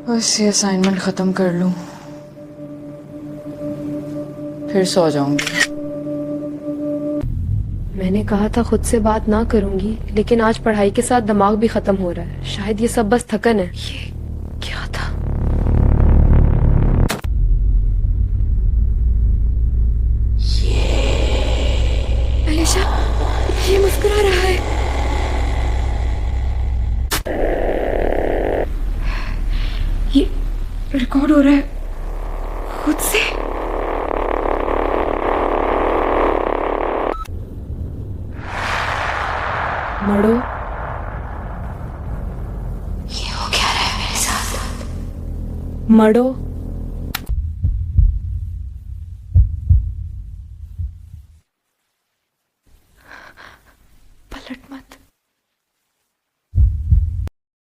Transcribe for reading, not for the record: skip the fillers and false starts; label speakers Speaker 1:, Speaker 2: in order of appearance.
Speaker 1: बस ये असाइनमेंट खत्म कर लूं, फिर सो जाऊंगी।
Speaker 2: मैंने कहा था खुद से बात ना करूंगी, लेकिन आज पढ़ाई के साथ दिमाग भी खत्म हो रहा है। शायद ये सब बस थकन है। ये क्या था? अलीशा, ये मुस्कुरा रहा है। ये रिकॉर्ड हो रहा है खुद से। मड़ो, ये हो क्या रहा है मेरे साथ? मड़ो।